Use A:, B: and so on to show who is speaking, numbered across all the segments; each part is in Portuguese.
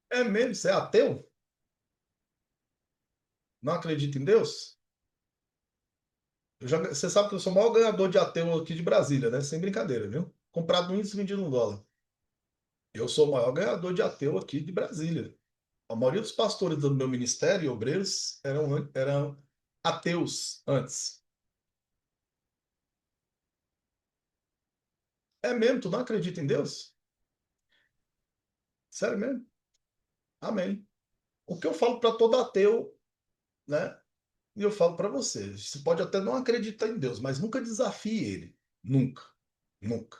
A: É mesmo? Você é ateu? Não acredita em Deus? Você sabe que eu sou o maior ganhador de ateu aqui de Brasília, né? Sem brincadeira, viu? Comprado um índice vendido um dólar. Eu sou o maior ganhador de ateu aqui de Brasília. A maioria dos pastores do meu ministério e obreiros eram ateus antes. É mesmo? Tu não acredita em Deus? Sério mesmo? Amém. O que eu falo para todo ateu, né? E eu falo para você, você pode até não acreditar em Deus, mas nunca desafie ele. Nunca, nunca,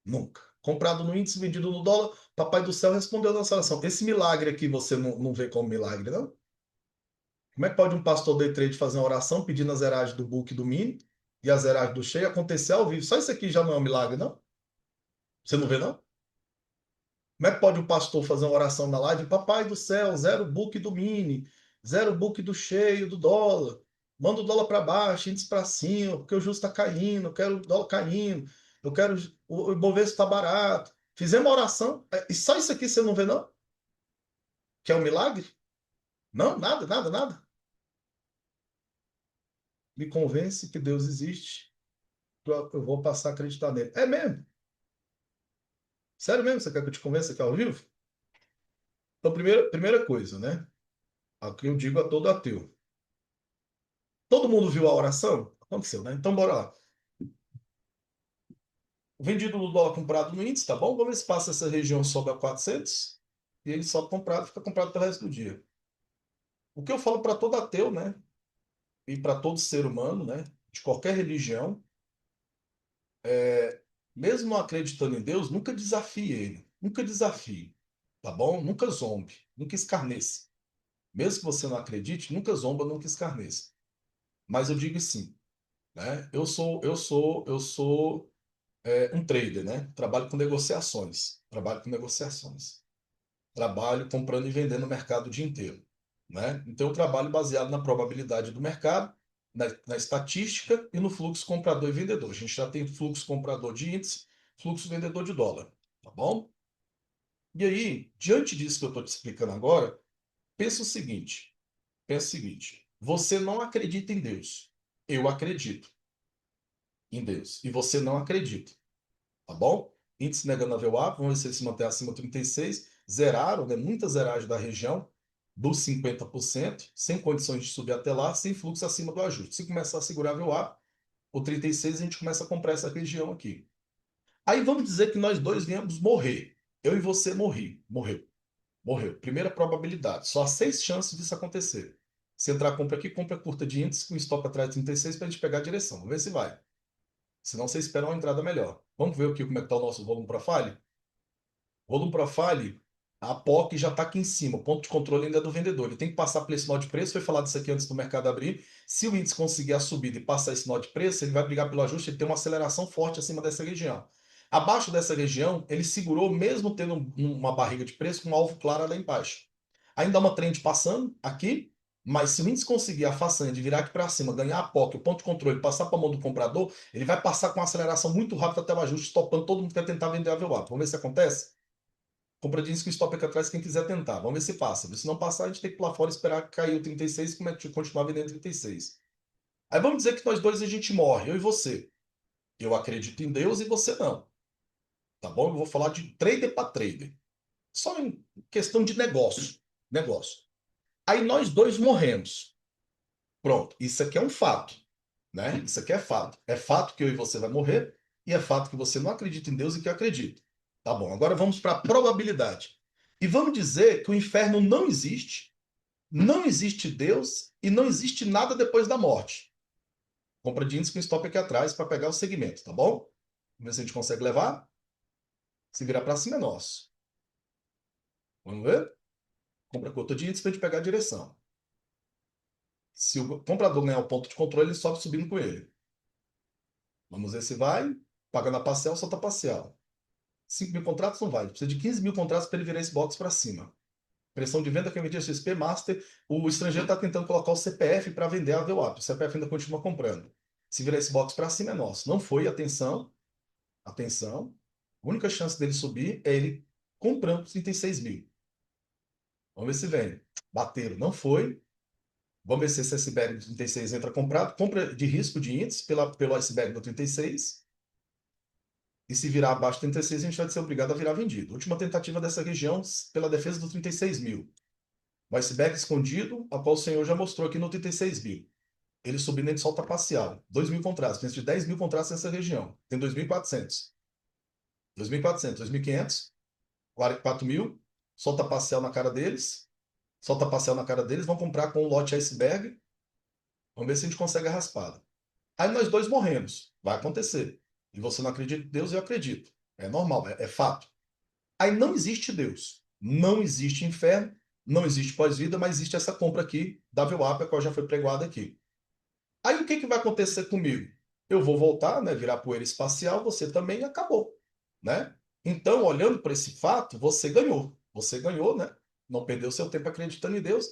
A: nunca. Comprado no índice, vendido no dólar, Papai do Céu respondeu a nossa oração. Esse milagre aqui você não vê como milagre, não? Como é que pode um pastor day trade fazer uma oração pedindo a zeragem do book do mini e a zeragem do cheio acontecer ao vivo? Só isso aqui já não é um milagre, não? Você não vê, não? Como é que pode um pastor fazer uma oração na live? Papai do céu, zero book do mini, zero book do cheio do dólar. Manda o dólar para baixo, índice para cima, porque o juros está caindo, eu quero o dólar caindo, eu quero o Ibovespa está barato. Fizemos uma oração, e só isso aqui você não vê, não? Que é um milagre? Não, nada, nada, nada. Me convence que Deus existe, eu vou passar a acreditar nele. É mesmo? Sério mesmo? Você quer que eu te convença aqui ao vivo? Então, primeira coisa, né? Aqui eu digo a todo ateu. Todo mundo viu a oração? Aconteceu, né? Então, bora lá. Vendido no dólar comprado no índice, tá bom? Vamos ver se passa essa região, sobe a 400 e ele sobe comprado, fica comprado pelo resto do dia. O que eu falo para todo ateu, né? E para todo ser humano, né? De qualquer religião, é, mesmo não acreditando em Deus, nunca desafie ele. Nunca desafie, tá bom? Nunca zombe, nunca escarneça. Mesmo que você não acredite, nunca zomba, nunca escarneça. Mas eu digo sim, né? Eu sou um trader, né? Trabalho com negociações. Trabalho com negociações. Trabalho comprando e vendendo no mercado o dia inteiro, né? Então, eu trabalho baseado na probabilidade do mercado, na estatística e no fluxo comprador e vendedor. A gente já tem fluxo comprador de índice, fluxo vendedor de dólar, tá bom? E aí, diante disso que eu estou te explicando agora, pensa o seguinte, você não acredita em Deus. Eu acredito em Deus. E você não acredita. Tá bom? Índice negando a VWAP, vamos ver se ele se mantém acima de 36. Zeraram, né? Muita zeragem da região dos 50%, sem condições de subir até lá, sem fluxo acima do ajuste. Se começar a segurar a VWAP, o 36, a gente começa a comprar essa região aqui. Aí vamos dizer que nós dois viemos morrer. Eu e você morreu, morreu. Primeira probabilidade. Só há 6 chances disso acontecer. Se entrar compra aqui, compra curta de índice com stop atrás de 36 para a gente pegar a direção. Vamos ver se vai. Senão você espera uma entrada melhor. Vamos ver aqui como é que está o nosso volume profile? Volume profile, a POC já está aqui em cima. O ponto de controle ainda é do vendedor. Ele tem que passar por esse nó de preço. Foi falado isso aqui antes do mercado abrir. Se o índice conseguir a subida e passar esse nó de preço, ele vai brigar pelo ajuste. Ele tem uma aceleração forte acima dessa região. Abaixo dessa região, ele segurou, mesmo tendo uma barriga de preço, com um alvo claro lá embaixo. Ainda há uma trend passando aqui, mas se o índice conseguir a façanha de virar aqui para cima, ganhar a POC, o ponto de controle, passar para a mão do comprador, ele vai passar com uma aceleração muito rápida até o ajuste, stopando todo mundo que quer tentar vender a VWAP. Vamos ver se acontece? Compra de risco stop aqui atrás quem quiser tentar. Vamos ver se passa. Se não passar, a gente tem que ir lá fora esperar cair o 36 e como é que continuar vendendo 36. Aí vamos dizer que nós dois a gente morre, eu e você. Eu acredito em Deus e você não. Tá bom? Eu vou falar de trader para trader. Só em questão de negócio. Negócio. Aí nós dois morremos. Pronto. Isso aqui é um fato, né? Isso aqui é fato. É fato que eu e você vai morrer e é fato que você não acredita em Deus e que eu acredito. Tá bom. Agora vamos para a probabilidade. E vamos dizer que o inferno não existe. Não existe Deus e não existe nada depois da morte. Compra de índice com stop aqui atrás para pegar o segmento, tá bom? Vamos ver se a gente consegue levar. Se virar para cima é nosso. Vamos ver? Compra cota de índice para a gente pegar a direção. Se o comprador ganhar o ponto de controle, ele sobe subindo com ele. Vamos ver se vai. Paga na parcial, solta parcial. 5 mil contratos não vai. Precisa de 15 mil contratos para ele virar esse box para cima. Pressão de venda que emitia XP Master. O estrangeiro está tentando colocar o CPF para vender a VWAP. O CPF ainda continua comprando. Se virar esse box para cima é nosso. Não foi, atenção, atenção. A única chance dele subir é ele comprando 36 mil. Vamos ver se vem. Bateram, não foi. Vamos ver se esse iceberg do 36 entra comprado. Compra de risco de índice pelo iceberg do 36. E se virar abaixo do 36, a gente vai ser obrigado a virar vendido. Última tentativa dessa região pela defesa dos 36 mil. O iceberg escondido, a qual o senhor já mostrou aqui no 36 mil. Ele subindo em solta parcial. 2.000 contratos. Tem de 10 mil contratos nessa região. Tem 2.400. 2.400, 2.500, 4.000. Solta parcial na cara deles. Solta parcial na cara deles. Vão comprar com um lote iceberg. Vamos ver se a gente consegue a raspada. Aí nós dois morremos. Vai acontecer. E você não acredita em Deus, eu acredito. É normal, é fato. Aí não existe Deus. Não existe inferno. Não existe pós-vida, mas existe essa compra aqui da VWAP, a qual já foi pregoada aqui. Aí o que que vai acontecer comigo? Eu vou voltar, né, virar poeira espacial, você também acabou, né? Então, olhando para esse fato, você ganhou. Você ganhou, né? Não perdeu seu tempo acreditando em Deus.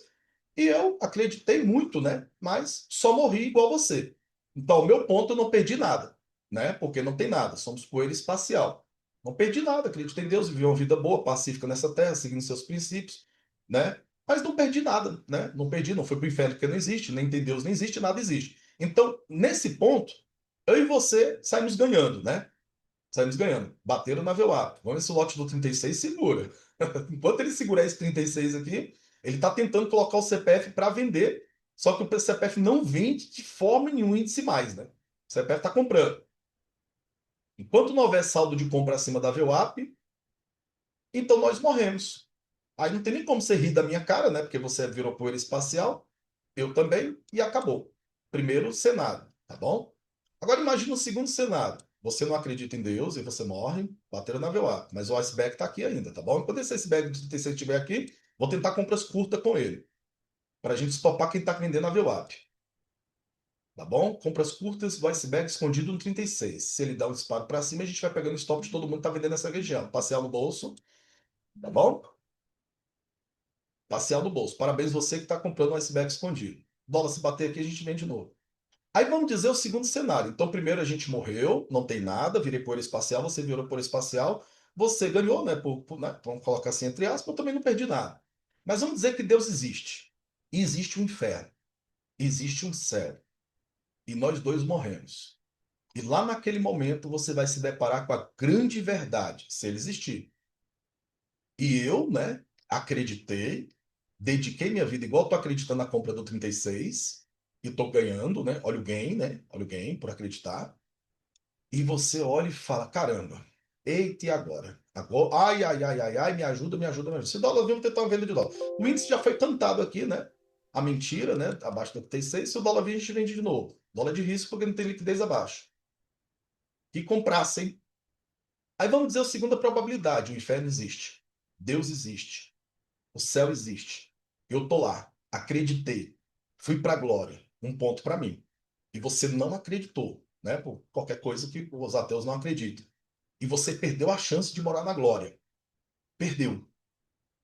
A: E eu acreditei muito, né? Mas só morri igual você. Então, o meu ponto, eu não perdi nada, né? Porque não tem nada. Somos poeira espacial. Não perdi nada. Acreditei em Deus, vivi uma vida boa, pacífica nessa terra, seguindo seus princípios, né? Mas não perdi nada, né? Não perdi, não fui para o inferno porque não existe, nem tem Deus, nem existe, nada existe. Então, nesse ponto, eu e você saímos ganhando, né? Saímos ganhando. Bateram na VWAP. Vamos ver se o lote do 36 segura. Enquanto ele segurar esse 36 aqui, ele está tentando colocar o CPF para vender, só que o CPF não vende de forma nenhuma índice mais, né? O CPF está comprando. Enquanto não houver saldo de compra acima da VWAP, então nós morremos. Aí não tem nem como você rir da minha cara, né? Porque você virou poeira espacial, eu também, e acabou. Primeiro cenário, tá bom? Agora imagine o segundo cenário. Você não acredita em Deus e você morre, bateram na VWAP. Mas o iceberg está aqui ainda, tá bom? Quando esse iceberg de 36 estiver aqui, vou tentar compras curtas com ele. Para a gente estopar quem está vendendo a VWAP. Tá bom? Compras curtas, o iceberg escondido no 36. Se ele dá um disparo para cima, a gente vai pegando o stop de todo mundo que está vendendo nessa região. Parcial no bolso, tá bom? Parcial no bolso. Parabéns você que está comprando um iceberg escondido. Dólar se bater aqui, a gente vende de novo. Aí vamos dizer o segundo cenário. Então, primeiro a gente morreu, não tem nada, virei poeira espacial, você virou poeira espacial, você ganhou, né? Né? Vamos colocar assim entre aspas, eu também não perdi nada. Mas vamos dizer que Deus existe. E existe um inferno. Existe um céu. E nós dois morremos. E lá naquele momento você vai se deparar com a grande verdade, se ele existir. E eu, né, acreditei, dediquei minha vida igual estou acreditando na compra do 36 e estou ganhando, né? Olha o gain, né? Olha o gain por acreditar. E você olha e fala, caramba, eita, e agora? Agora, ai, ai, ai, ai, ai, me ajuda, me ajuda, me ajuda. Se dólar vir, vou tentar uma venda de dólar. O índice já foi cantado aqui, né? A mentira, né? Abaixo do 36. Se o dólar vir, a gente vende de novo. Dólar de risco porque não tem liquidez abaixo. Que comprassem. Aí vamos dizer a segunda probabilidade: o inferno existe. Deus existe. O céu existe. Eu tô lá. Acreditei. Fui para a glória. Um ponto para mim. E você não acreditou, né? Por qualquer coisa que os ateus não acreditam. E você perdeu a chance de morar na glória. Perdeu.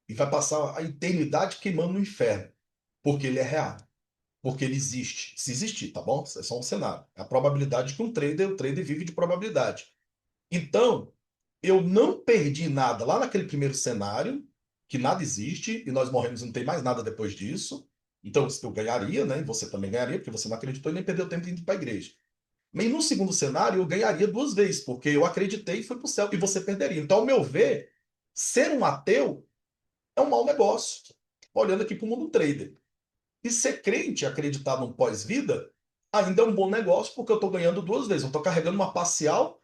A: E vai passar a eternidade queimando no inferno. Porque ele é real. Porque ele existe. Se existir, tá bom? Isso é só um cenário. É a probabilidade que o trader vive de probabilidade. Então, eu não perdi nada lá naquele primeiro cenário, que nada existe, e nós morremos e não tem mais nada depois disso. Então, eu ganharia, né? E você também ganharia, porque você não acreditou e nem perdeu tempo indo para a igreja. Mas no segundo cenário, eu ganharia duas vezes, porque eu acreditei e fui para o céu, e você perderia. Então, ao meu ver, ser um ateu é um mau negócio. Olhando aqui para o mundo trader. E ser crente, acreditar no pós-vida, ainda é um bom negócio, porque eu estou ganhando duas vezes. Eu estou carregando uma parcial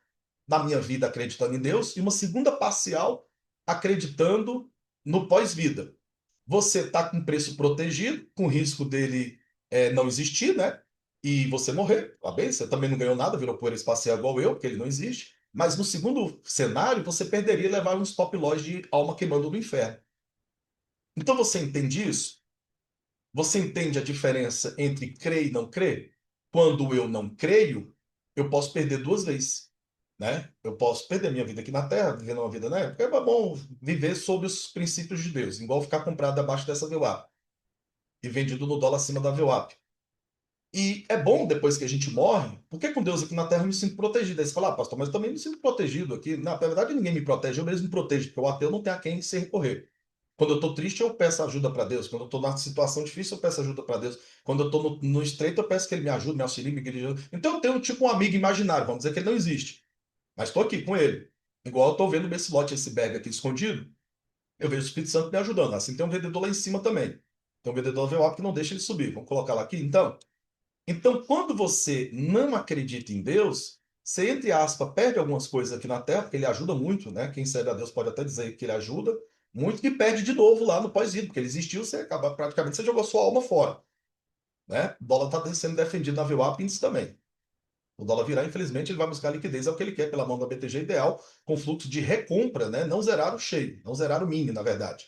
A: na minha vida acreditando em Deus e uma segunda parcial acreditando no pós-vida. Você está com preço protegido, com risco dele não existir, né? E você morrer, tá bem? Você também não ganhou nada, virou poeira espacial igual eu, porque ele não existe. Mas no segundo cenário, você perderia levar um stop loss de alma queimando no inferno. Então você entende isso? Você entende a diferença entre crer e não crer? Quando eu não creio, eu posso perder duas vezes, né? Eu posso perder minha vida aqui na Terra, vivendo uma vida na época. É bom viver sob os princípios de Deus, igual ficar comprado abaixo dessa VWAP e vendido no dólar acima da VWAP. E é bom depois que a gente morre, porque com Deus aqui na Terra eu me sinto protegido. Aí você fala, pastor, mas eu também me sinto protegido aqui. Na verdade, ninguém me protege, eu mesmo me protejo, porque o ateu não tem a quem se recorrer. Quando eu estou triste, eu peço ajuda para Deus. Quando eu estou numa situação difícil, eu peço ajuda para Deus. Quando eu estou no estreito, eu peço que Ele me ajude, me auxilie, me guie. Então eu tenho tipo um amigo imaginário, vamos dizer que ele não existe. Mas estou aqui com ele. Igual eu estou vendo esse lote, esse bag aqui escondido, eu vejo o Espírito Santo me ajudando. Assim tem um vendedor lá em cima também. Tem um vendedor VWAP que não deixa ele subir. Vamos colocar lá aqui, então. Então, quando você não acredita em Deus, você, entre aspas, perde algumas coisas aqui na Terra, porque ele ajuda muito, né? Quem serve a Deus pode até dizer que ele ajuda muito, e perde de novo lá no pós-vida, porque ele existiu, você acaba praticamente, você jogou sua alma fora, né? O dólar está sendo defendido na VWAP índice também. O dólar virar, infelizmente, ele vai buscar liquidez, é o que ele quer pela mão da BTG Ideal, com fluxo de recompra, né? Não zerar o cheio, não zerar o mini, na verdade.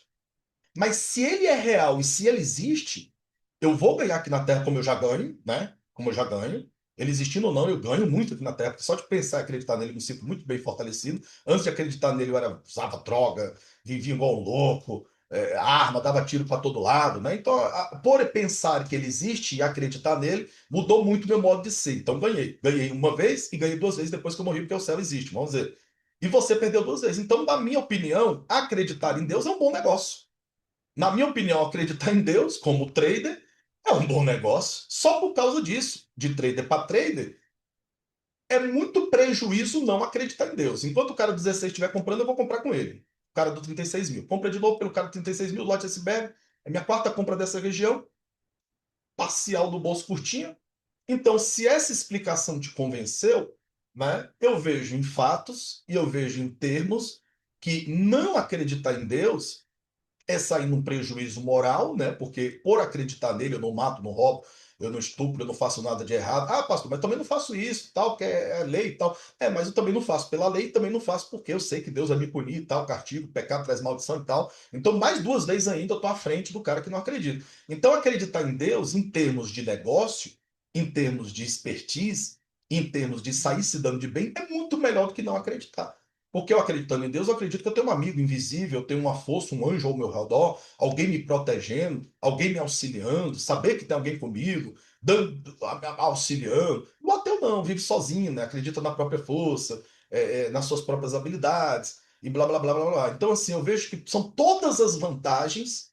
A: Mas se ele é real e se ele existe, eu vou ganhar aqui na Terra como eu já ganho, né? Como eu já ganho. Ele existindo ou não, eu ganho muito aqui na Terra, porque só de pensar e acreditar nele, eu me sinto muito bem fortalecido. Antes de acreditar nele, usava droga, vivia igual um louco, arma, dava tiro para todo lado, né? Então, por pensar que ele existe e acreditar nele, mudou muito meu modo de ser. Então, ganhei. Ganhei uma vez e ganhei duas vezes depois que eu morri, porque o céu existe, vamos dizer. E você perdeu duas vezes. Então, na minha opinião, acreditar em Deus é um bom negócio. Na minha opinião, acreditar em Deus como trader é um bom negócio. Só por causa disso, de trader para trader, é muito prejuízo não acreditar em Deus. Enquanto o cara do 16 estiver comprando, eu vou comprar com ele. O cara do 36 mil. Compra de novo pelo cara do 36 mil, lote SBR. É minha quarta compra dessa região. Parcial do bolso curtinho. Então, se essa explicação te convenceu, né, eu vejo em fatos e eu vejo em termos que não acreditar em Deus é sair num prejuízo moral, né? Porque por acreditar nele, eu não mato, não roubo, eu não estupro, eu não faço nada de errado. Ah, pastor, mas também não faço isso, tal, porque é lei e tal. É, mas eu também não faço pela lei, também não faço porque eu sei que Deus vai me punir e tal, castigo, pecado traz maldição e tal. Então, mais duas vezes ainda eu tô à frente do cara que não acredita. Então, acreditar em Deus, em termos de negócio, em termos de expertise, em termos de sair se dando de bem, é muito melhor do que não acreditar. Porque eu acreditando em Deus, eu acredito que eu tenho um amigo invisível, eu tenho uma força, um anjo ao meu redor, alguém me protegendo, alguém me auxiliando, saber que tem alguém comigo, dando, auxiliando. O ateu não, vive sozinho, né? Acredita na própria força, nas suas próprias habilidades, e blá, blá, blá, blá, blá. Então, assim, eu vejo que são todas as vantagens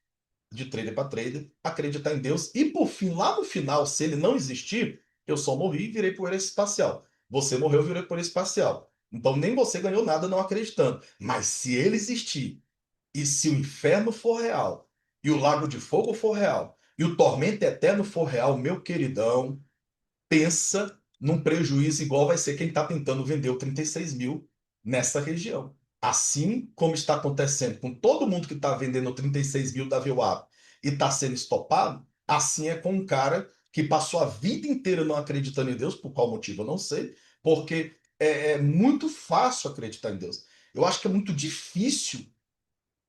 A: de trader para trader, acreditar em Deus, e por fim, lá no final, se ele não existir, eu só morri e virei poeira espacial. Você morreu e virou poeira espacial. Então nem você ganhou nada não acreditando. Mas se ele existir, e se o inferno for real, e o lago de fogo for real, e o tormento eterno for real, meu queridão, pensa num prejuízo igual vai ser quem está tentando vender o 36 mil nessa região. Assim como está acontecendo com todo mundo que está vendendo o 36 mil da VWAP e está sendo estopado, assim é com um cara que passou a vida inteira não acreditando em Deus, por qual motivo eu não sei, porque é muito fácil acreditar em Deus. Eu acho que é muito difícil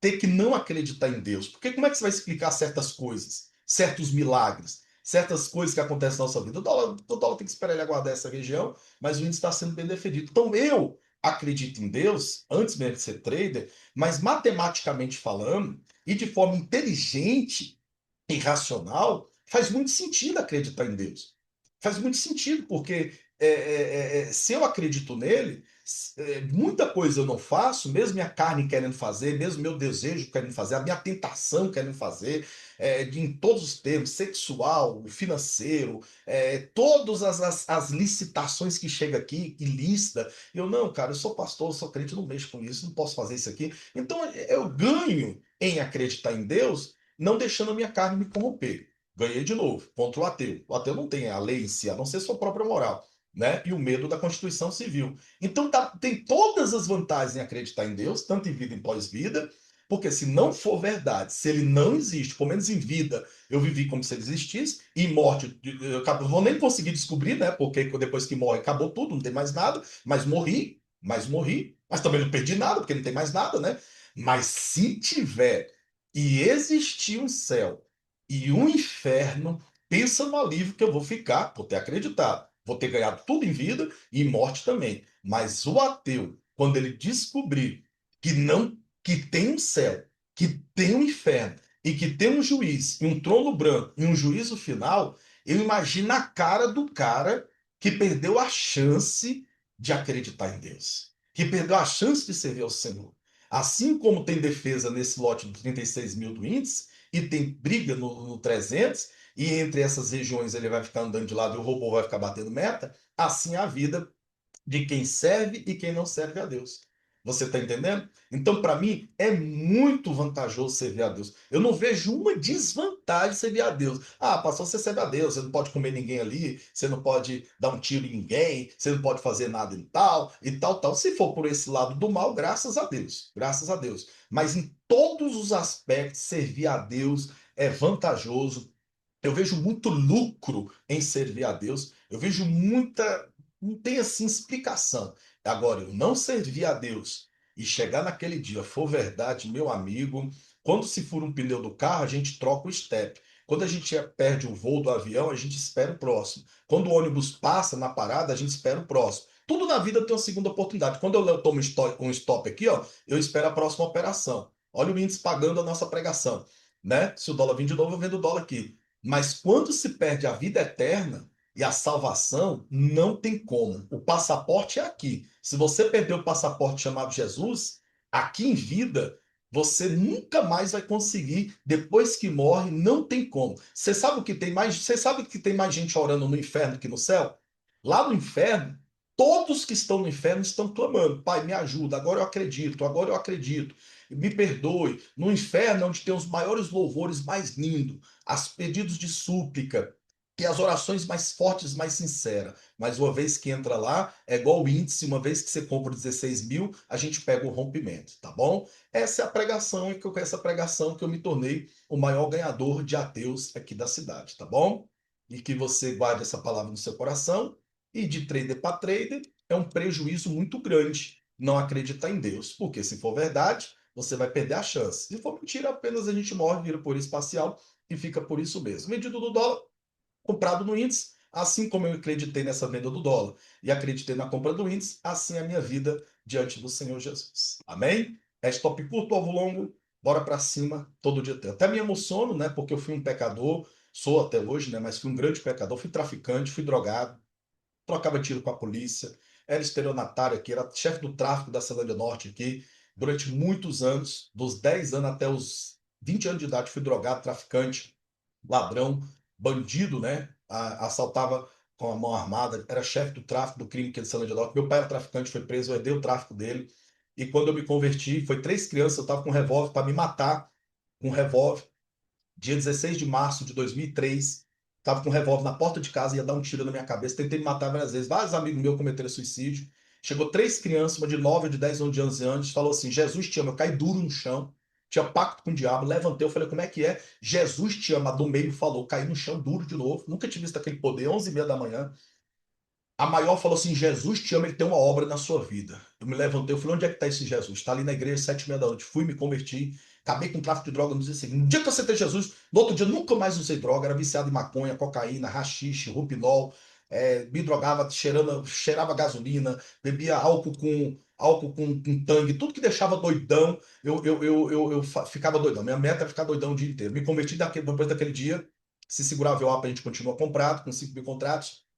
A: ter que não acreditar em Deus. Porque como é que você vai explicar certas coisas, certos milagres, certas coisas que acontecem na nossa vida? O dólar tem que esperar ele aguardar essa região, mas o índice está sendo bem defendido. Então eu acredito em Deus, antes mesmo de ser trader, mas matematicamente falando, e de forma inteligente e racional, faz muito sentido acreditar em Deus. Faz muito sentido, porque se eu acredito nele, muita coisa eu não faço, mesmo minha carne querendo fazer, mesmo meu desejo querendo fazer, a minha tentação querendo fazer, em todos os termos, sexual, financeiro, todas as licitações que chega aqui, ilícita, eu não, cara, eu sou pastor, eu sou crente, eu não mexo com isso, não posso fazer isso aqui. Então eu ganho em acreditar em Deus, não deixando a minha carne me corromper. Ganhei de novo, contra o ateu. O ateu não tem a lei em si, a não ser sua própria moral, né? E o medo da Constituição Civil. Então tem todas as vantagens em acreditar em Deus, tanto em vida e pós-vida, porque se não for verdade, se ele não existe, pelo menos em vida, eu vivi como se ele existisse, e em morte, eu não vou nem conseguir descobrir, né? Porque depois que morre, acabou tudo, não tem mais nada, mas também não perdi nada, porque não tem mais nada, né? Mas se tiver e existir um céu e um inferno, pensa no alívio que eu vou ficar por ter acreditado. Vou ter ganhado tudo em vida e em morte também. Mas o ateu, quando ele descobrir que não, que tem um céu, que tem um inferno e que tem um juiz e um trono branco e um juízo final, eu imagino a cara do cara que perdeu a chance de acreditar em Deus, que perdeu a chance de servir ao Senhor. Assim como tem defesa nesse lote de 36 mil do índice, e tem briga no 300, e entre essas regiões ele vai ficar andando de lado e o robô vai ficar batendo meta, assim é a vida de quem serve e quem não serve a Deus. Você está entendendo? Então, para mim, é muito vantajoso servir a Deus. Eu não vejo uma desvantagem servir a Deus. Ah, pastor, você serve a Deus, você não pode comer ninguém ali, você não pode dar um tiro em ninguém, você não pode fazer nada em tal, e tal, tal. Se for por esse lado do mal, graças a Deus, graças a Deus. Mas em todos os aspectos, servir a Deus é vantajoso. Eu vejo muito lucro em servir a Deus. Eu vejo muita. Não tem assim explicação. Agora, eu não servir a Deus e chegar naquele dia, for verdade, meu amigo, quando se fura um pneu do carro, a gente troca o step. Quando a gente perde o voo do avião, a gente espera o próximo. Quando o ônibus passa na parada, a gente espera o próximo. Tudo na vida tem uma segunda oportunidade. Quando eu tomo um stop aqui, ó, eu espero a próxima operação. Olha o índice pagando a nossa pregação, né? Se o dólar vir de novo, eu vendo o dólar aqui. Mas quando se perde a vida eterna e a salvação, não tem como. O passaporte é aqui. Se você perder o passaporte chamado Jesus, aqui em vida, você nunca mais vai conseguir. Depois que morre, não tem como. Você sabe o que tem mais? Você sabe que tem mais gente orando no inferno que no céu? Lá no inferno, todos que estão no inferno estão clamando: Pai, me ajuda. Agora eu acredito. Agora eu acredito. Me perdoe. No inferno, é onde tem os maiores louvores mais lindos, os pedidos de súplica e as orações mais fortes, mais sinceras. Mas uma vez que entra lá, é igual o índice, uma vez que você compra 16 mil, a gente pega o rompimento, tá bom? Essa é a pregação, e com essa pregação que eu me tornei o maior ganhador de ateus aqui da cidade, tá bom? E que você guarde essa palavra no seu coração, e de trader para trader é um prejuízo muito grande não acreditar em Deus, porque se for verdade, você vai perder a chance. Se for mentira, apenas a gente morre, vira por espacial e fica por isso mesmo. Medido do dólar, comprado no índice, assim como eu acreditei nessa venda do dólar e acreditei na compra do índice, assim é a minha vida diante do Senhor Jesus. Amém? É stop curto, alvo longo, bora para cima, todo dia tem. Até me emociono, né? Porque eu fui um pecador, sou até hoje, né? Mas fui um grande pecador, fui traficante, fui drogado, trocava tiro com a polícia, era estelionatário aqui, era chefe do tráfico da Ceilândia Norte aqui, durante muitos anos, dos 10 anos até os 20 anos de idade, fui drogado, traficante, ladrão, bandido, né? Assaltava com a mão armada, era chefe do tráfico do crime que é de Ceilândia Norte. Meu pai era traficante, foi preso, eu herdei o tráfico dele. E quando eu me converti, foi 3 crianças, eu estava com um revólver para me matar, com um revólver dia 16 de março de 2003, estava com um revólver na porta de casa, ia dar um tiro na minha cabeça, tentei me matar várias vezes, vários amigos meus cometeram suicídio. Chegou 3 crianças, uma de 9, de 10, 11 de 11 anos, falou assim: Jesus te ama. Eu caí duro no chão, tinha pacto com o diabo, levantei, eu falei: como é que é? Jesus te ama. Do meio falou, caí no chão duro de novo, nunca tinha visto aquele poder, 11h30 da manhã. A maior falou assim: Jesus te ama, ele tem uma obra na sua vida. Eu me levantei, eu falei: onde é que está esse Jesus? Está ali na igreja, 7h30 da noite. Fui, me converti, acabei com o tráfico de droga no dia seguinte. No dia que eu aceitei Jesus, no outro dia nunca mais usei droga, era viciado em maconha, cocaína, haxixe, rupinol, me drogava, cheirava gasolina, bebia álcool com tangue, tudo que deixava doidão, eu ficava doidão. Minha meta era ficar doidão o dia inteiro. Me converti depois daquele dia, se segurava o a gente continua comprado, com 5 mil contratos.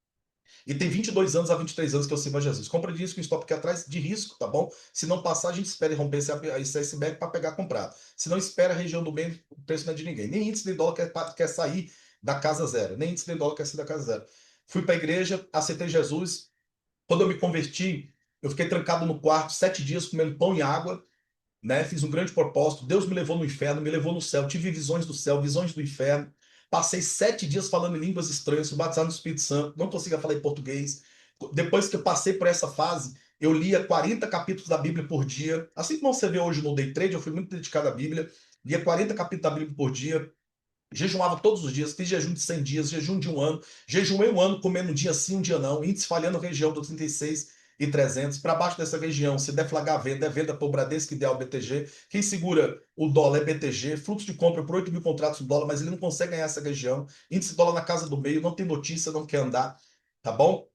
A: E tem 22 anos a 23 anos que eu sirvo a Jesus. Compra de risco em stop aqui atrás de risco, tá bom? Se não passar, a gente espera romper esse iceberg para pegar comprado. Se não espera a região do bem, o preço não é de ninguém. Nem índice nem dólar quer sair da casa zero. Nem índice nem dólar quer sair da casa zero. Fui para a igreja, aceitei Jesus. Quando eu me converti, eu fiquei trancado no quarto 7 dias comendo pão e água, né? Fiz um grande propósito. Deus me levou no inferno, me levou no céu. Tive visões do céu, visões do inferno. Passei 7 dias falando em línguas estranhas, fui batizado no Espírito Santo, não conseguia falar em português. Depois que eu passei por essa fase, eu lia 40 capítulos da Bíblia por dia. Assim como você vê hoje no Day Trade, eu fui muito dedicado à Bíblia. Lia 40 capítulos da Bíblia por dia. Jejuava todos os dias, fiz jejum de 100 dias, jejum de um ano. Jejuei um ano comendo um dia sim, um dia não. Índice falhando região do 36 e 300. Para baixo dessa região, se deflagrar a venda, é venda por Bradesco, Ideal, BTG. Quem segura o dólar é BTG. Fluxo de compra por 8 mil contratos no dólar, mas ele não consegue ganhar essa região. Índice dólar na casa do meio, não tem notícia, não quer andar. Tá bom?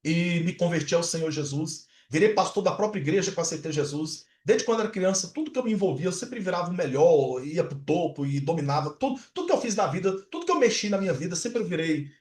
A: E me converti ao Senhor Jesus. Virei pastor da própria igreja que eu aceitei Jesus. Desde quando era criança, tudo que eu me envolvia, eu sempre virava o melhor, ia pro topo e dominava. Tudo que eu fiz na vida, tudo que eu mexi na minha vida, sempre eu virei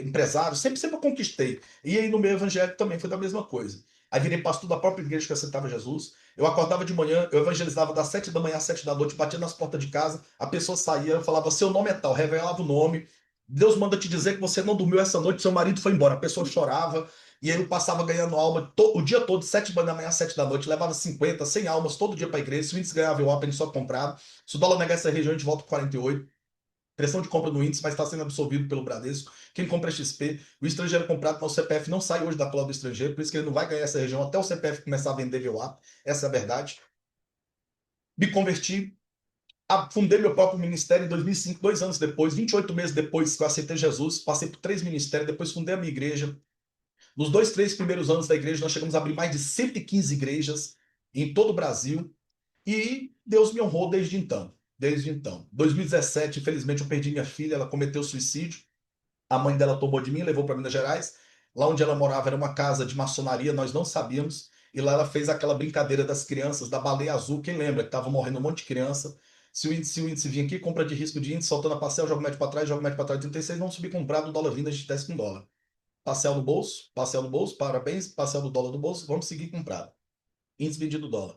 A: empresário, sempre eu conquistei. E aí no meio evangélico também foi da mesma coisa. Aí virei pastor da própria igreja que aceitava Jesus. Eu acordava de manhã, eu evangelizava das 7 da manhã às 7 da noite, batia nas portas de casa, a pessoa saía, eu falava, seu nome é tal, revelava o nome. Deus manda te dizer que você não dormiu essa noite, seu marido foi embora. A pessoa chorava, e aí eu passava ganhando alma o dia todo, 7 da manhã às 7 da noite, levava 50, 100 almas todo dia para a igreja. Se o índice ganhava o a gente só comprava. Se o dólar negar essa região, a gente volta para 48. Pressão de compra no índice, mas está sendo absorvido pelo Bradesco. Quem compra é XP, o estrangeiro comprado, mas o CPF não sai hoje da cola do estrangeiro, por isso que ele não vai ganhar essa região até o CPF começar a vender VWAP. Essa é a verdade. Me converti, fundei meu próprio ministério em 2005, 2 anos depois, 28 meses depois que eu aceitei Jesus, passei por 3 ministérios, depois fundei a minha igreja. Nos 3 primeiros anos da igreja, nós chegamos a abrir mais de 115 igrejas em todo o Brasil e Deus me honrou desde então. Desde então. 2017, infelizmente, eu perdi minha filha, ela cometeu suicídio. A mãe dela tomou de mim, levou para Minas Gerais. Lá onde ela morava era uma casa de maçonaria, nós não sabíamos. E lá ela fez aquela brincadeira das crianças, da baleia azul. Quem lembra que estava morrendo um monte de criança? Se o índice vir aqui, compra de risco de índice, soltando a parcela, joga o médio para trás, joga o médio para trás, 36, vamos subir comprado, o dólar vindo, a gente desce com dólar. Parcel no bolso, parabéns, parcel do dólar no bolso, vamos seguir comprado. Índice vendido dólar.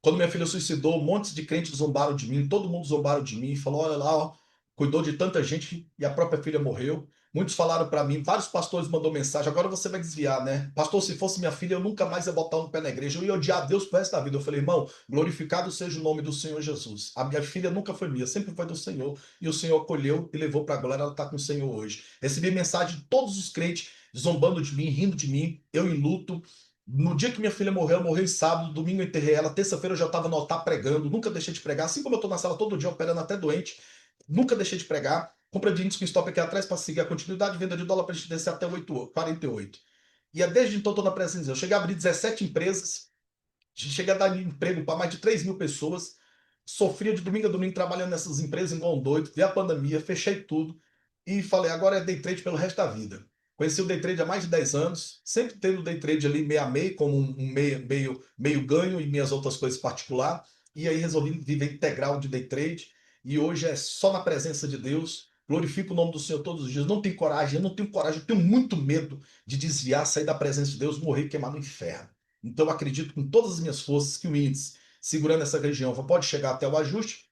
A: Quando minha filha suicidou, um monte de crentes zombaram de mim, todo mundo zombaram de mim, falou: olha lá, ó, cuidou de tanta gente e a própria filha morreu. Muitos falaram para mim, vários pastores mandou mensagem, agora você vai desviar, né? Pastor, se fosse minha filha, eu nunca mais ia botar um pé na igreja, eu ia odiar a Deus pro resto da vida. Eu falei, irmão, glorificado seja o nome do Senhor Jesus. A minha filha nunca foi minha, sempre foi do Senhor, e o Senhor acolheu e levou para a glória, ela está com o Senhor hoje. Recebi mensagem de todos os crentes zombando de mim, rindo de mim, eu em luto. No dia que minha filha morreu, morreu em sábado, domingo eu enterrei ela, terça-feira eu já estava no altar pregando, nunca deixei de pregar, assim como eu estou na sala todo dia operando até doente, nunca deixei de pregar. Compra de índice com stop aqui atrás para seguir a continuidade, venda de dólar para a gente descer até 48. E é desde então estou na presença de Deus. Eu cheguei a abrir 17 empresas, cheguei a dar emprego para mais de 3 mil pessoas, sofria de domingo a domingo trabalhando nessas empresas igual um doido, vi a pandemia, fechei tudo e falei, agora é day trade pelo resto da vida. Conheci o day trade há mais de 10 anos, sempre tendo o day trade ali meio a meio, como um meio ganho e minhas outras coisas particular. E aí resolvi viver integral de day trade. E hoje é só na presença de Deus. Glorifico o nome do Senhor todos os dias. Não tenho coragem, eu não tenho coragem, eu tenho muito medo de desviar, sair da presença de Deus, morrer e queimar no inferno. Então eu acredito com todas as minhas forças que o índice, segurando essa região, pode chegar até o ajuste,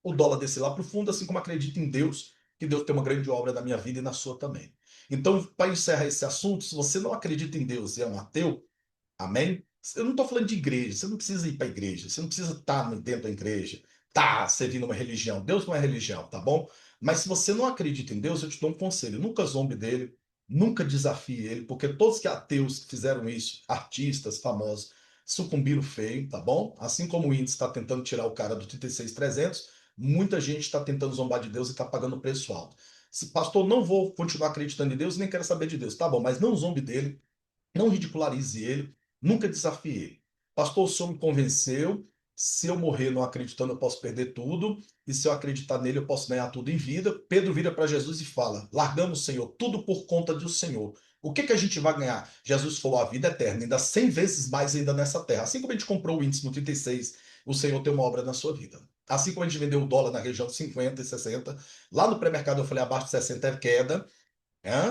A: o dólar descer lá para o fundo, assim como acredito em Deus, que Deus tem uma grande obra na minha vida e na sua também. Então, para encerrar esse assunto, se você não acredita em Deus e é um ateu, amém? Eu não estou falando de igreja, você não precisa ir para a igreja, você não precisa estar dentro da igreja, tá servindo uma religião. Deus não é religião, tá bom? Mas se você não acredita em Deus, eu te dou um conselho: nunca zombe dele, nunca desafie ele, porque todos que ateus que fizeram isso, artistas famosos, sucumbiram feio, tá bom? Assim como o índice está tentando tirar o cara do 36.300, muita gente está tentando zombar de Deus e está pagando preço alto. Se, pastor, não vou continuar acreditando em Deus, nem quero saber de Deus. Tá bom, mas não zombe dele, não ridicularize ele, nunca desafie ele. Pastor, o senhor me convenceu. Se eu morrer não acreditando, eu posso perder tudo. E se eu acreditar nele, eu posso ganhar tudo em vida. Pedro vira para Jesus e fala: largamos, Senhor, tudo por conta do Senhor. O que que a gente vai ganhar? Jesus falou: a vida eterna, ainda 100 vezes mais ainda nessa terra. Assim como a gente comprou o índice no 36, o Senhor tem uma obra na sua vida. Assim como a gente vendeu o dólar na região de 50 e 60, lá no pré-mercado eu falei: abaixo de 60 é queda.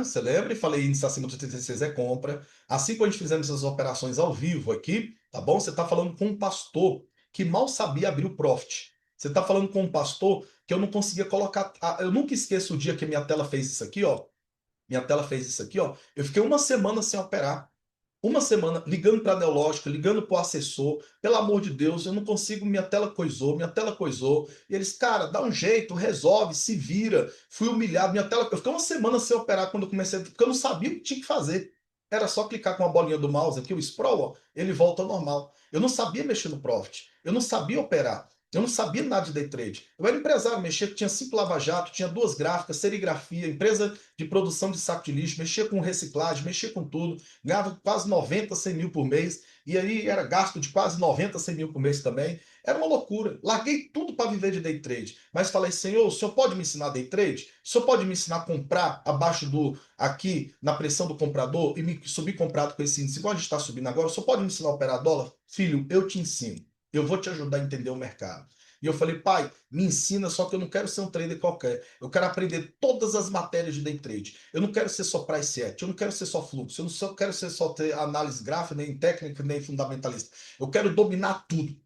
A: Você lembra? E falei, índice acima de 86 é compra. Assim que a gente fizemos essas operações ao vivo aqui, tá bom? Você está falando com um pastor que mal sabia abrir o Profit. Você está falando com um pastor que eu não conseguia colocar. Eu nunca esqueço o dia que minha tela fez isso aqui, ó. Minha tela fez isso aqui, ó. Eu fiquei uma semana sem operar. Uma semana ligando para a Neológica, ligando para o assessor, pelo amor de Deus, eu não consigo, minha tela coisou. E eles, cara, dá um jeito, resolve, se vira. Fui humilhado, minha tela. Eu fiquei uma semana sem operar quando eu comecei, porque eu não sabia o que tinha que fazer. Era só clicar com a bolinha do mouse aqui, o scroll, ó, ele volta ao normal. Eu não sabia mexer no Profit, eu não sabia operar. Eu não sabia nada de day trade. Eu era empresário, mexia, tinha 5 lava-jato, tinha 2 gráficas, serigrafia, empresa de produção de saco de lixo, mexia com reciclagem, mexia com tudo, ganhava quase 90, 100 mil por mês, e aí era gasto de quase 90, 100 mil por mês também. Era uma loucura. Larguei tudo para viver de day trade. Mas falei, Senhor, o senhor pode me ensinar day trade? O senhor pode me ensinar a comprar abaixo do, aqui, na pressão do comprador, e me subir comprado com esse índice, igual a gente está subindo agora? O senhor pode me ensinar a operar dólar? Filho, eu te ensino. Eu vou te ajudar a entender o mercado. E eu falei, pai, me ensina, só que eu não quero ser um trader qualquer. Eu quero aprender todas as matérias de day trade. Eu não quero ser só price action, eu não quero ser só fluxo, eu não só quero ser só ter análise gráfica, nem técnica, nem fundamentalista. Eu quero dominar tudo.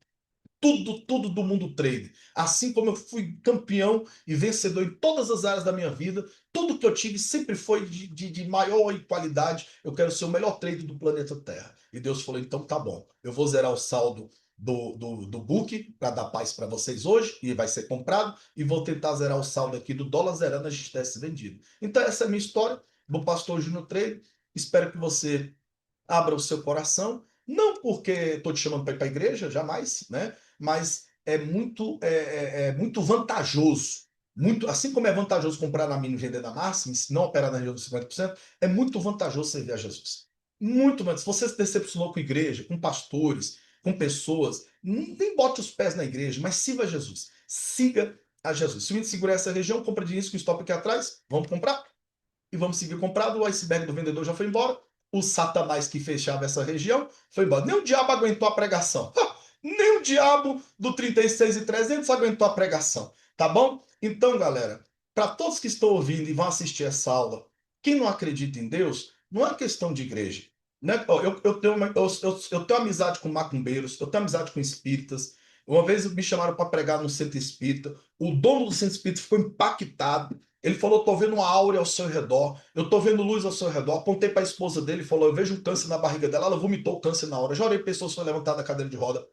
A: Tudo do mundo trade. Assim como eu fui campeão e vencedor em todas as áreas da minha vida, tudo que eu tive sempre foi de maior qualidade. Eu quero ser o melhor trader do planeta Terra. E Deus falou: então tá bom, eu vou zerar o saldo do book para dar paz para vocês hoje, e vai ser comprado, e vou tentar zerar o saldo aqui do dólar zerando a GTS vendido. Então, essa é a minha história do Pastor Júnior Trader. Espero que você abra o seu coração, não porque estou te chamando para ir para a igreja, jamais, né? Mas é muito vantajoso. Muito, assim como é vantajoso comprar na mínima e vender na máxima, se não operar na região dos 50%, é muito vantajoso servir a Jesus. Muito mais. Se você se decepcionou com a igreja, com pastores, com pessoas, nem bote os pés na igreja, mas siga a Jesus. Siga a Jesus. Se o índice segurar essa região, compra de início com stop aqui atrás, vamos comprar? E vamos seguir comprado. O iceberg do vendedor já foi embora. O Satanás que fechava essa região foi embora. Nem o diabo aguentou a pregação. Nem o diabo do 36.300 aguentou a pregação. Tá bom? Então, galera, para todos que estão ouvindo e vão assistir essa aula, quem não acredita em Deus, não é questão de igreja. Né? Eu tenho amizade com macumbeiros, eu tenho amizade com espíritas. Uma vez me chamaram para pregar no centro espírita. O dono do centro espírita ficou impactado. Ele falou: tô vendo uma áurea ao seu redor, eu tô vendo luz ao seu redor. Apontei para a esposa dele e falou: eu vejo um câncer na barriga dela. Ela vomitou o câncer na hora. Já orei pessoas que foram levantadas da cadeira de roda.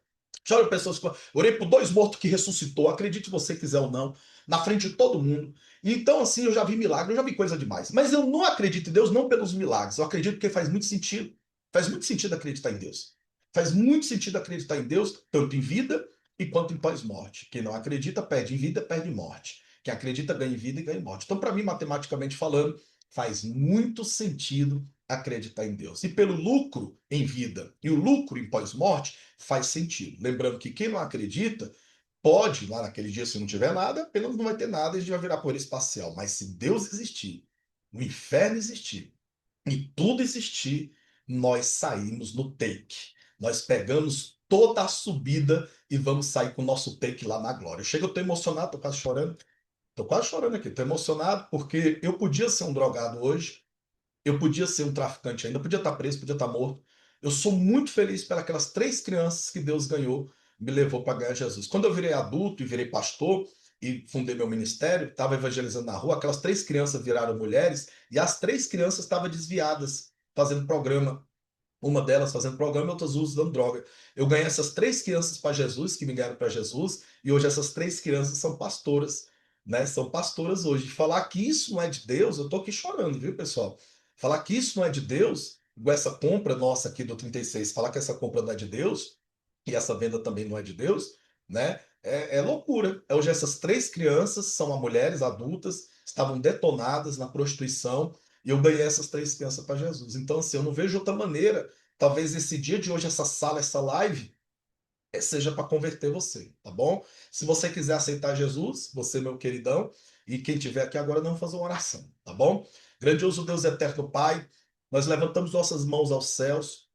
A: Já orei pessoas que... Orei por 2 mortos que ressuscitou. Acredite se você quiser ou não. Na frente de todo mundo. Então, assim, eu já vi milagre, eu já vi coisa demais. Mas eu não acredito em Deus não pelos milagres. Eu acredito porque faz muito sentido. Faz muito sentido acreditar em Deus. Faz muito sentido acreditar em Deus, tanto em vida e quanto em pós-morte. Quem não acredita, perde em vida, perde em morte. Quem acredita ganha em vida e ganha em morte. Então, para mim, matematicamente falando, faz muito sentido acreditar em Deus. E pelo lucro em vida e o lucro em pós-morte, faz sentido. Lembrando que quem não acredita pode, lá naquele dia, se não tiver nada, apenas não vai ter nada e a gente vai virar poeira espacial. Mas se Deus existir, o inferno existir e tudo existir, nós saímos no take. Nós pegamos toda a subida e vamos sair com o nosso take lá na glória. Chega, eu estou emocionado, tô quase chorando. Tô quase chorando aqui, tô emocionado porque eu podia ser um drogado hoje, eu podia ser um traficante ainda, podia estar preso, podia estar morto. Eu sou muito feliz pelas 3 crianças que Deus ganhou, me levou para ganhar Jesus. Quando eu virei adulto e virei pastor e fundei meu ministério, estava evangelizando na rua, aquelas 3 crianças viraram mulheres e as 3 crianças estavam desviadas, fazendo programa. Uma delas fazendo programa e outras usando droga. Eu ganhei essas 3 crianças para Jesus, que me ganharam para Jesus, e hoje essas 3 crianças são pastoras, né? São pastoras hoje. Falar que isso não é de Deus, eu tô aqui chorando, viu, pessoal? Falar que isso não é de Deus, igual essa compra nossa aqui do 36, falar que essa compra não é de Deus, e essa venda também não é de Deus, né? É loucura. Hoje essas 3 crianças são mulheres adultas, estavam detonadas na prostituição, e eu ganhei essas 3 crianças para Jesus. Então, assim, eu não vejo outra maneira. Talvez esse dia de hoje, essa sala, essa live, seja para converter você, tá bom? Se você quiser aceitar Jesus, você, meu queridão, e quem tiver aqui agora, não fazer uma oração, tá bom? Grandioso Deus eterno Pai, nós levantamos nossas mãos aos céus,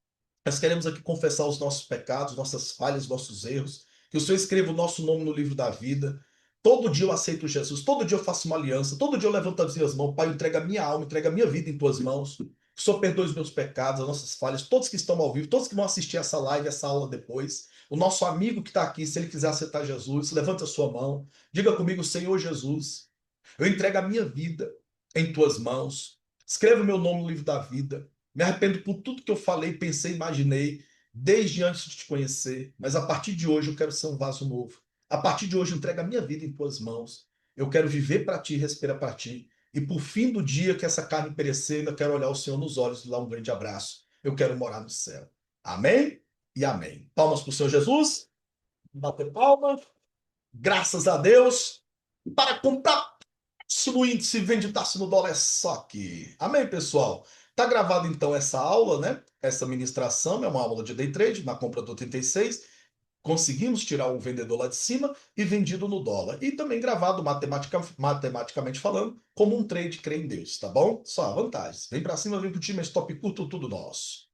A: nós queremos aqui confessar os nossos pecados, nossas falhas, nossos erros. Que o Senhor escreva o nosso nome no livro da vida. Todo dia eu aceito Jesus, todo dia eu faço uma aliança, todo dia eu levanto as minhas mãos. Pai, eu entrego a minha alma, entrego a minha vida em tuas mãos. Que o Senhor perdoe os meus pecados, as nossas falhas, todos que estão ao vivo, todos que vão assistir essa live, essa aula depois. O nosso amigo que está aqui, se ele quiser aceitar Jesus, levanta a sua mão. Diga comigo, Senhor Jesus, eu entrego a minha vida em tuas mãos. Escreva o meu nome no livro da vida. Me arrependo por tudo que eu falei, pensei, imaginei, desde antes de te conhecer. Mas a partir de hoje eu quero ser um vaso novo. A partir de hoje eu entrego a minha vida em tuas mãos. Eu quero viver para ti, respirar para ti. E por fim do dia que essa carne perecer, eu quero olhar o Senhor nos olhos e dar um grande abraço. Eu quero morar no céu. Amém e amém. Palmas para o Senhor Jesus. Bater palma. Graças a Deus. Para comprar no índice, vende taxa no dólar, é só aqui. Amém, pessoal? Tá gravado então essa aula, né? Essa ministração é uma aula de day trade na compra do 36. Conseguimos tirar o vendedor lá de cima e vendido no dólar. E também gravado matematicamente falando, como um trade crê em Deus, tá bom? Só vantagens. Vem para cima, vem pro time, stop curto, tudo nosso.